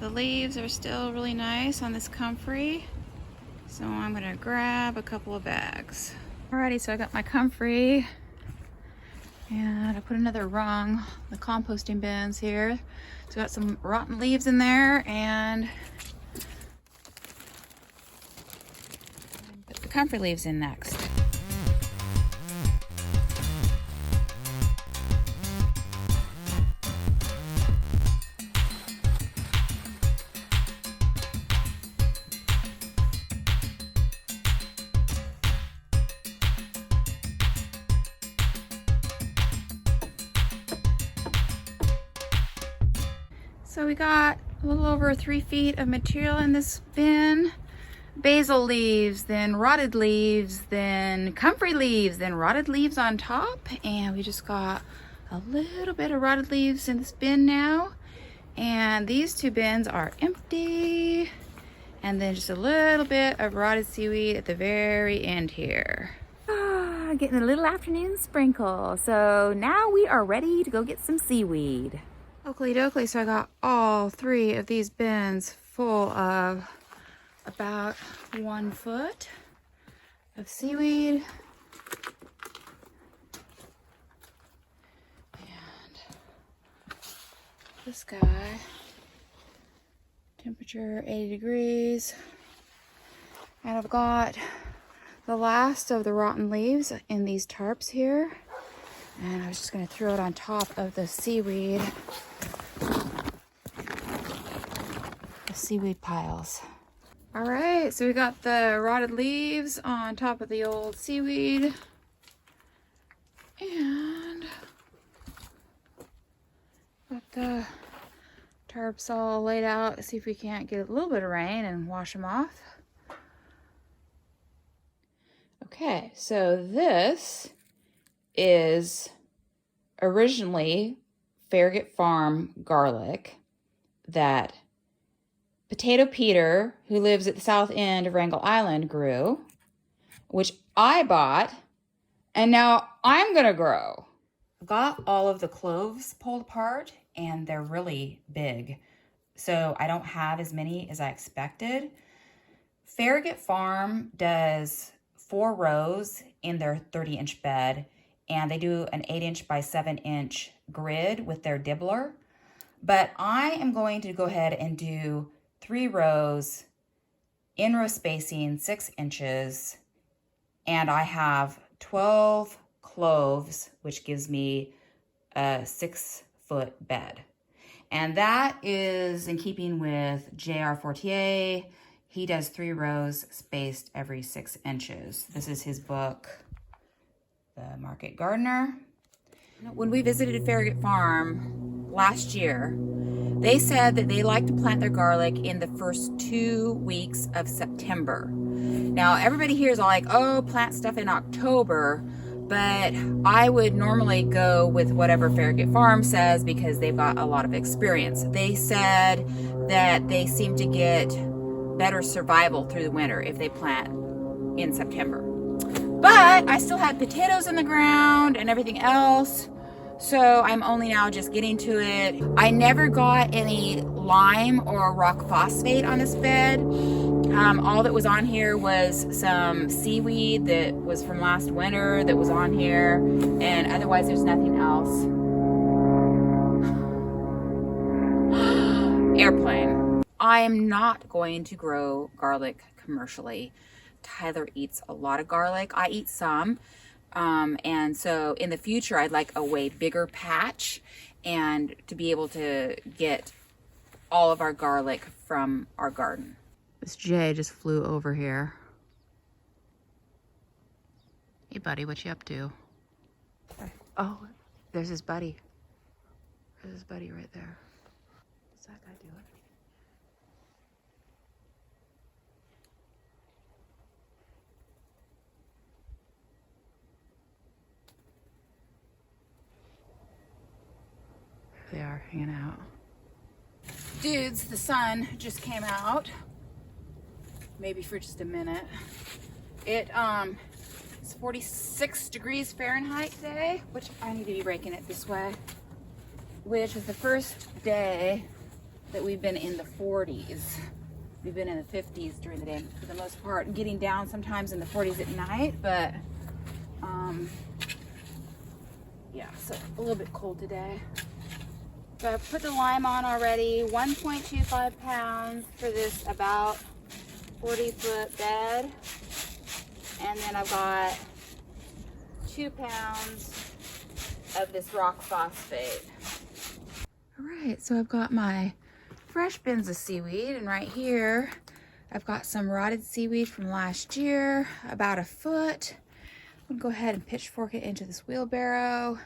The leaves are still really nice on this comfrey. So I'm gonna grab a couple of bags. Alrighty, so I got my comfrey and I put another rung, the composting bins here. So I got some rotten leaves in there and put the comfrey leaves in next. So we got a little over 3 feet of material in this bin. Basil leaves, then rotted leaves, then comfrey leaves, then rotted leaves on top. And we just got a little bit of rotted leaves in this bin now. And these 2 bins are empty. And then just a little bit of rotted seaweed at the very end here. Getting a little afternoon sprinkle. So now we are ready to go get some seaweed. Oakley dokley, so I got all 3 of these bins full of about 1 foot of seaweed. And this guy, temperature 80 degrees. And I've got the last of the rotten leaves in these tarps here. And I was just gonna throw it on top of the seaweed piles. All right, so we got the rotted leaves on top of the old seaweed. And got the tarps all laid out. See if we can't get a little bit of rain and wash them off. Okay, so this is originally Farragut Farm garlic that Potato Peter, who lives at the south end of Wrangell Island, grew, which I bought, and now I'm gonna grow. I got all of the cloves pulled apart, and they're really big, so I don't have as many as I expected. Farragut Farm does 4 rows in their 30-inch bed, and they do an 8-inch by 7-inch grid with their dibbler. But I am going to go ahead and do 3 rows, in-row spacing 6 inches, and I have 12 cloves, which gives me a 6-foot bed. And that is in keeping with J.R. Fortier. He does 3 rows spaced every 6 inches. This is his book, The Market Gardener. When we visited Farragut Farm last year, they said that they like to plant their garlic in the first 2 weeks of September. Now, everybody here is all like, oh, plant stuff in October, but I would normally go with whatever Farragut Farm says because they've got a lot of experience. They said that they seem to get better survival through the winter if they plant in September. But I still had potatoes in the ground and everything else, so I'm only now just getting to it. I never got any lime or rock phosphate on this bed. All that was on here was some seaweed that was from last winter that was on here, and otherwise there's nothing else. Airplane. I am not going to grow garlic commercially. Tyler eats a lot of garlic. I eat some. And so in the future, I'd like a way bigger patch and to be able to get all of our garlic from our garden. This jay just flew over here. Hey buddy, what you up to? Oh, there's his buddy. There's his buddy right there. What's that guy doing? They are hanging out. Dudes, the sun just came out. Maybe for just a minute. It's 46 degrees Fahrenheit today, which I need to be breaking it this way, which is the first day that we've been in the 40s. We've been in the 50s during the day for the most part, getting down sometimes in the 40s at night, but yeah, so a little bit cold today. So I put the lime on already, 1.25 pounds for this about 40-foot bed. And then I've got 2 pounds of this rock phosphate. All right, so I've got my fresh bins of seaweed, and right here I've got some rotted seaweed from last year, about a foot. I'm gonna go ahead and pitchfork it into this wheelbarrow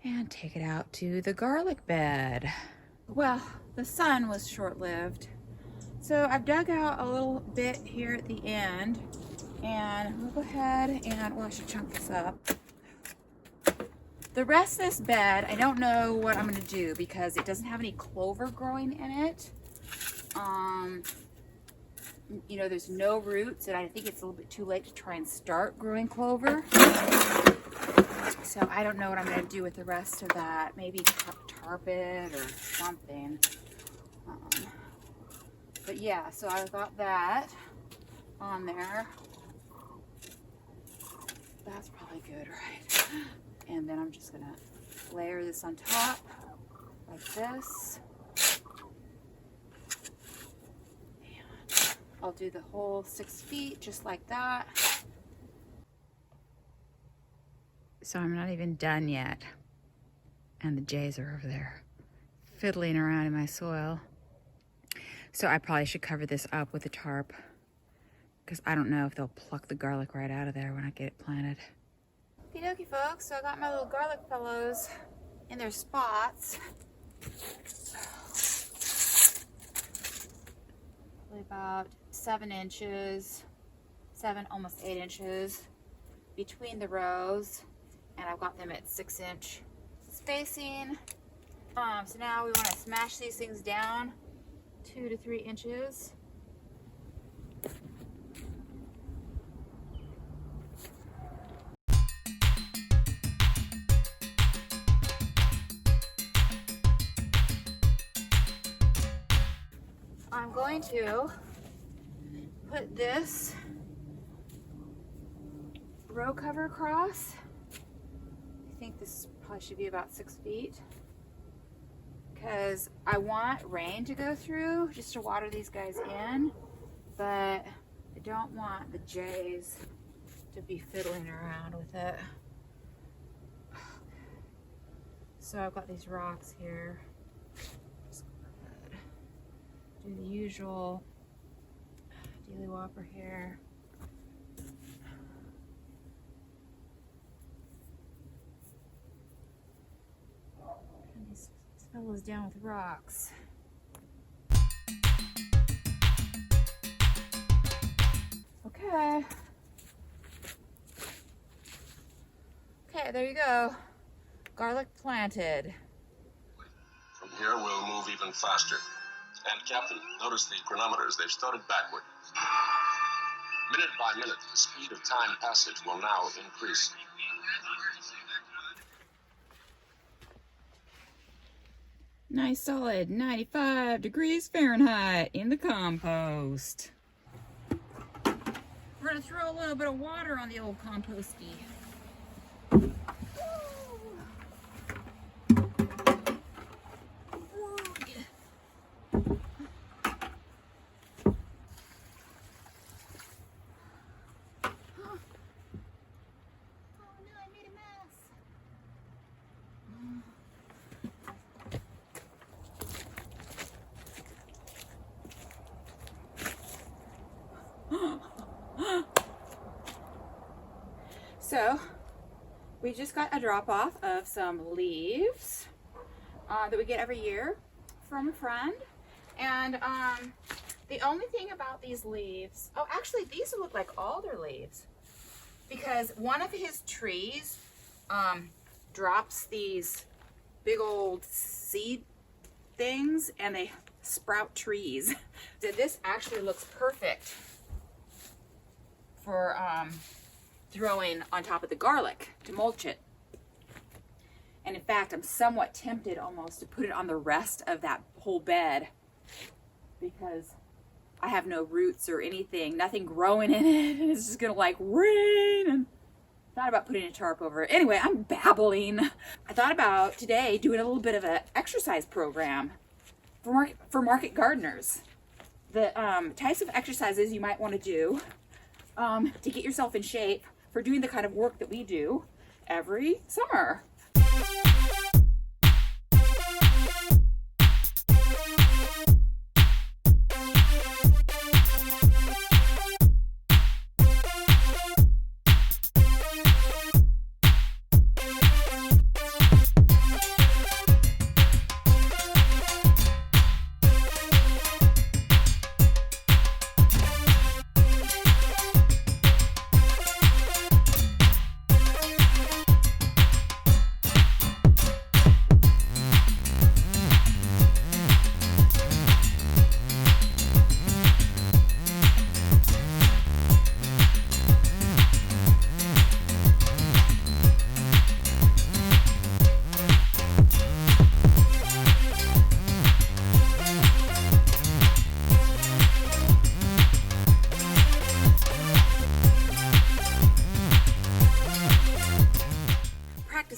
and take it out to the garlic bed. Well, the sun was short-lived, so I've dug out a little bit here at the end, and we'll go ahead and, well, I should chunk this up. The rest of this bed, I don't know what I'm gonna do because it doesn't have any clover growing in it. You know, there's no roots, and I think it's a little bit too late to try and start growing clover. So I don't know what I'm gonna do with the rest of that. Maybe tarp it or something. But yeah, so I've got that on there. That's probably good, right? And then I'm just gonna layer this on top like this. And I'll do the whole 6 feet just like that. So I'm not even done yet. And the jays are over there fiddling around in my soil. So I probably should cover this up with a tarp because I don't know if they'll pluck the garlic right out of there when I get it planted. Okie dokie, folks, so I got my little garlic fellows in their spots. Probably about 7 inches, almost 8 inches between the rows. And I've got them at 6-inch spacing. So now we want to smash these things down 2 to 3 inches. I'm going to put this row cover across. I think this probably should be about 6 feet because I want rain to go through just to water these guys in, but I don't want the jays to be fiddling around with it. So I've got these rocks here. Just do the usual dealy whopper here. These fellows down with rocks. Okay. Okay, there you go. Garlic planted. From here, we'll move even faster. And Captain, notice the chronometers. They've started backward. Minute by minute, the speed of time passage will now increase. Nice solid 95 degrees Fahrenheit in the compost. We're gonna throw a little bit of water on the old composty. So we just got a drop off of some leaves that we get every year from a friend. And the only thing about these leaves, oh, actually these look like alder leaves because one of his trees drops these big old seed things and they sprout trees. So this actually looks perfect for throwing on top of the garlic to mulch it. And in fact, I'm somewhat tempted almost to put it on the rest of that whole bed because I have no roots or anything, nothing growing in it, and it's just gonna like rain. And thought about putting a tarp over it. Anyway, I'm babbling. I thought about today doing a little bit of an exercise program for market gardeners. The types of exercises you might want to do to get yourself in shape for doing the kind of work that we do every summer.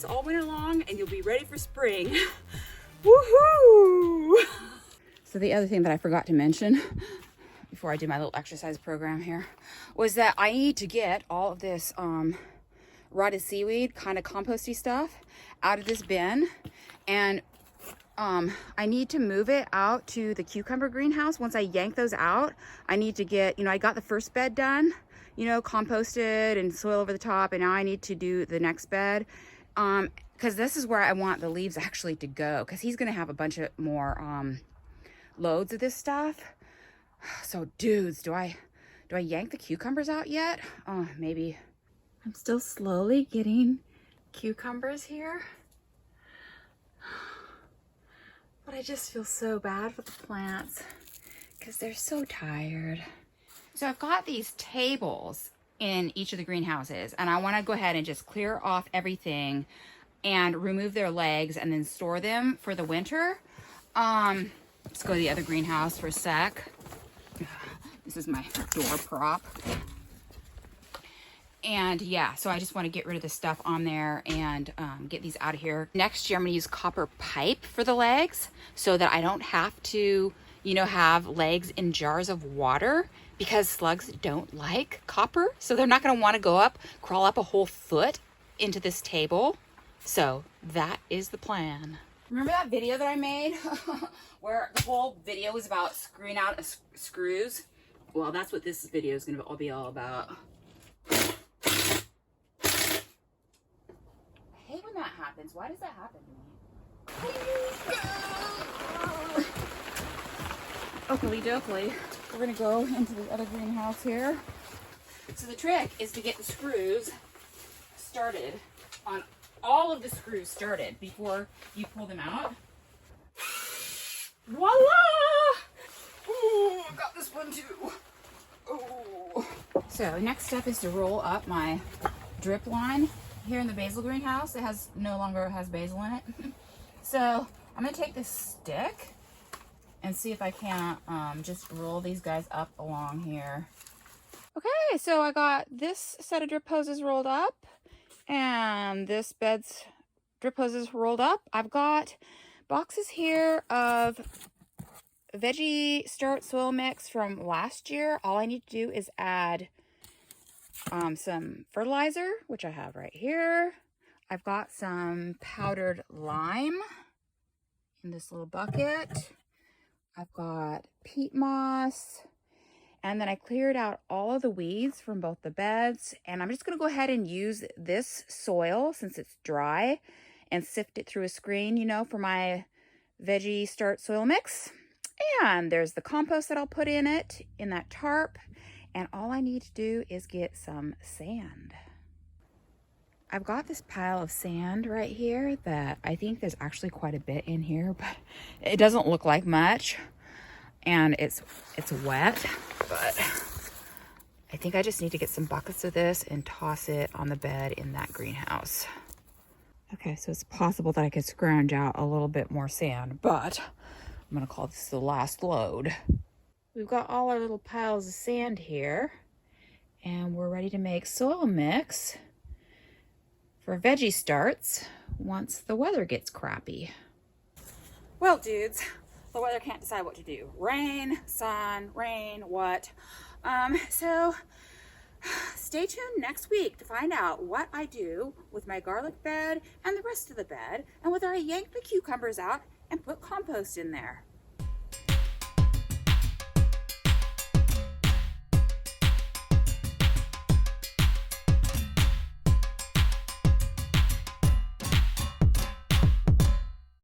All winter long and you'll be ready for spring. Woohoo! So the other thing that I forgot to mention before I do my little exercise program here was that I need to get all of this rotted seaweed, kind of composty stuff, out of this bin, and I need to move it out to the cucumber greenhouse. Once I yank those out, I need to get, I got the first bed done, composted and soil over the top, and now I need to do the next bed. Because this is where I want the leaves actually to go, because he's gonna have a bunch of more loads of this stuff. So dudes, do I yank the cucumbers out yet? Oh, maybe. I'm still slowly getting cucumbers here, but I just feel so bad for the plants because they're so tired. So I've got these tables in each of the greenhouses, and I want to go ahead and just clear off everything and remove their legs and then store them for the winter. Let's go to the other greenhouse for a sec. This is my door prop. And yeah, so I just want to get rid of the stuff on there and get these out of here. Next year, I'm going to use copper pipe for the legs so that I don't have to, have legs in jars of water, because slugs don't like copper. So they're not going to want to crawl up a whole foot into this table. So that is the plan. Remember that video that I made where the whole video was about screwing out screws? Well, that's what this video is going to be all about. I hate when that happens. Why does that happen to me? Oakley dokley. We're going to go into the other greenhouse here. So the trick is to get the screws started on all of the screws started before you pull them out. Voila! Ooh, got this one too. Ooh. So next step is to roll up my drip line here in the basil greenhouse. It no longer has basil in it. So I'm gonna take this stick and see if I can't just roll these guys up along here. Okay, so I got this set of drip hoses rolled up, and this bed's drip hoses rolled up. I've got boxes here of veggie start soil mix from last year. All I need to do is add some fertilizer, which I have right here. I've got some powdered lime in this little bucket. I've got peat moss. And then I cleared out all of the weeds from both the beds. And I'm just going to go ahead and use this soil, since it's dry, and sift it through a screen, for my veggie start soil mix. And there's the compost that I'll put in it, in that tarp. And all I need to do is get some sand. I've got this pile of sand right here that I think there's actually quite a bit in here, but it doesn't look like much. And it's wet, but I think I just need to get some buckets of this and toss it on the bed in that greenhouse. Okay, so it's possible that I could scrounge out a little bit more sand, but I'm gonna call this the last load. we've got all our little piles of sand here, and we're ready to make soil mix for veggie starts once the weather gets crappy. Well, dudes, the weather can't decide what to do. Rain, sun, rain, what? So stay tuned next week to find out what I do with my garlic bed and the rest of the bed, and whether I yank the cucumbers out and put compost in there.